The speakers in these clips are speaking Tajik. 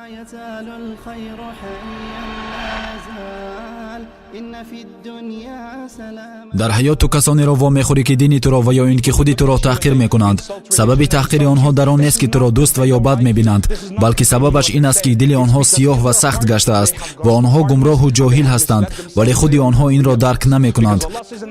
يزال الخير حيا لا يزال إن في الدنيا سلام. дар ҳаёт ту касонеро вомехӯрӣ ки дини туро ва ё ин ки худи туро таҳқир мекунанд. Сабаби таҳқири онҳо дар он нест ки туро дӯст ва ё бад мебинанд, балки сабабаш ин аст ки дили онҳо сиёҳ ва сахт гаштааст ва онҳо гумроҳу ҷоҳил ҳастанд, вале худи онҳо инро дарк намекунанд,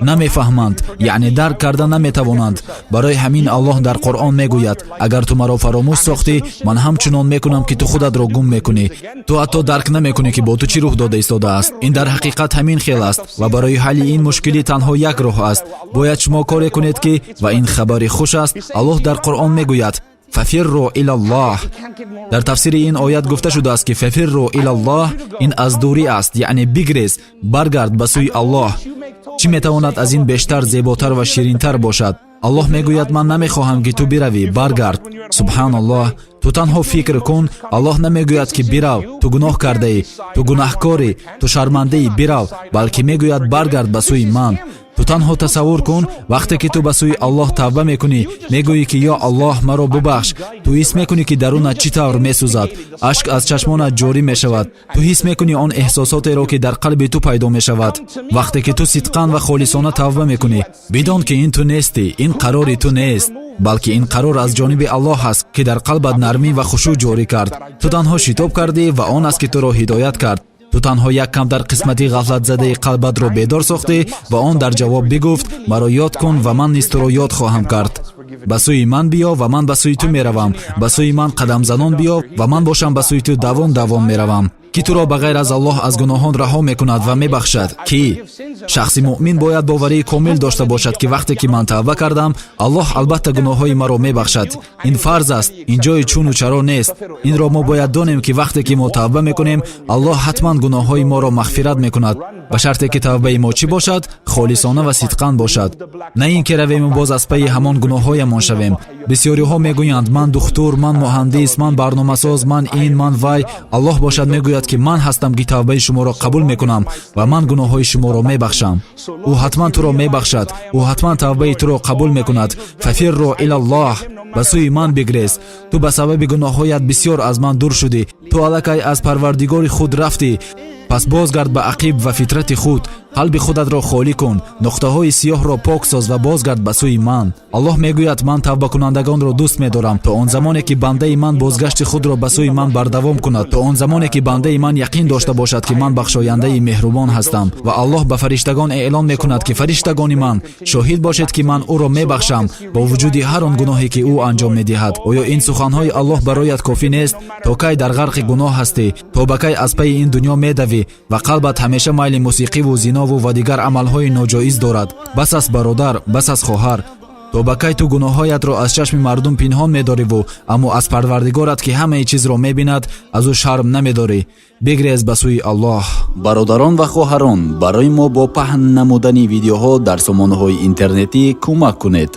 намефаҳманд, яъне дарк карда наметавонанд. Барои ҳамин Аллоҳ дар Қуръон мегӯяд: агар ту маро фаромӯш сохтӣ, ман ҳамчунон мекунам ки ту худатро гум мекунӣ. Ту ҳатто дарк намекунӣ ки бо ту чӣ рух дода истодааст. Ин дар ҳақиқат ҳамин хел аст ва барои ҳалли ин мушкилӣ танҳо як роҳ аст. Бояд шумо коре кунед ки, ва ин хабари хуш аст, Аллоҳ дар Қуръон мегӯяд: фафирру илаллоҳ. дар тафсири ин оят гуфта шудааст ки фафирру илаллоҳ ин аз дурӣ аст, яъне бигрез, баргард ба сӯи Аллоҳ. чӣ метавонад аз ин бештар, зеботар ва ширинтар бошад? Аллоҳ мегӯяд: ман намехоҳам ки ту биравӣ, баргард. Субҳаналлоҳ. ту танҳо фикр кун, Аллоҳ намегӯяд ки бирав, ту гуноҳ кардаӣ, ту гунаҳкорӣ, ту шармандаӣ, бирав, балки мегӯяд: баргард ба сӯи ман. ту танҳо тасаввур кун, вақте ки ту ба сӯи Аллоҳ тавба мекунӣ, мегӯӣ ки ё Аллоҳ, маро бубахш. ту ҳис мекунӣ ки дарунат чӣ тавр месӯзад, ашк аз чашмонат ҷорӣ мешавад. ту ҳис мекунӣ он эҳсосотеро ки дар қалби ту пайдо мешавад. вақте ки ту сидқан ва холисона тавба мекунӣ, бидон ки ин ту нестӣ, ин қарори ту нест, балки ин қарор аз ҷониби Аллоҳ аст, ки дар қалбат нармӣ ва хушӯъ ҷорӣ кард. ту танҳо шитоб кардӣ ва он аст ки туро ҳидоят кард. ту танҳо як кам дар қисмати ғафлатзадаи қалбатро бедор сохтӣ ва он дар ҷавоб бигуфт: маро ёд кун ва ман низ туро ёд хоҳам кард. ба сӯи ман биё ва ман ба сӯи ту меравам. ба сӯи ман қадамзанон биё ва ман бошам ба сӯи ту давон давон меравам. ки туро ба ғайр аз Аллоҳ аз гуноҳон раҳо мекунад ва мебахшад? Ки? Шахси муъмин бояд боварии комил дошта бошад ки вақте ки ман тавба кардам, Аллоҳ албатта гуноҳҳои маро мебахшад. ин фарз аст, ин ҷои чуну чаро нест. инро мо бояд донем ки вақте ки мо тавба мекунем, Аллоҳ ҳатман гуноҳҳои моро мағфират мекунад, ба шарте ки тавбаи мо чӣ бошад? Холисона ва сидқан бошад. на ин ки равему боз аз пайи ҳамон гуноҳҳоямон шавем. бисёриҳо мегӯянд: ман духтур, ман муҳандис, ман барномасоз, ман ин, ман вай. Аллоҳ бошад мегӯяд ки ман ҳастам ки тавбаи шуморо қабул мекунам ва ман гуноҳҳои шуморо мебахшам. ӯ ҳатман туро мебахшад, ӯ ҳатман тавбаи туро қабул мекунад. фафирру илаллоҳ. ба сӯи ман бигрез. ту ба сабаби гуноҳҳоят бисёр аз ман дур шудӣ. ту аллакай аз парвардигори худ рафтӣ. пас бозгард ба ақиб ва фитрати худ. қалби худатро холӣ кун, нуқтаҳои сиёҳро пок соз ва бозгард ба сӯи ман. Аллоҳ мегӯяд: ман тавбакунандагонро дӯст медорам, то он замоне ки бандаи ман бозгашти худро ба сӯи ман бардавом кунад, то он замоне ки бандаи ман яқин дошта бошад ки ман бахшояндаи меҳрубон ҳастам. ва Аллоҳ ба фариштагон эълон мекунад ки: фариштагони ман, шоҳид бошед ки ман ӯро мебахшам бо вуҷуди ҳар он гуноҳе ки ӯ анҷом медиҳад. оё ин суханҳои Аллоҳ бароят кофӣ нест? то кай дар ғарқи гуноҳ ҳастӣ? то ба кай аз пайи ин дунё медавӣ ва қалбат ҳамеша майли мусиқиву зинову ва дигар амалҳои ноҷоиз дорад? бас аст бародар, бас аст хоҳар. то ба кай ту гуноҳҳоятро аз чашми мардум пинҳон медориву, аммо аз Парвардигорат ки ҳамаи чизро мебинад, аз ӯ шарм намедорӣ? бигрез ба сӯи Аллоҳ. бародарон ва хоҳарон, барои мо бо паҳн намудани видеоҳо дар сомонаҳои интернетӣ кӯмак кунед.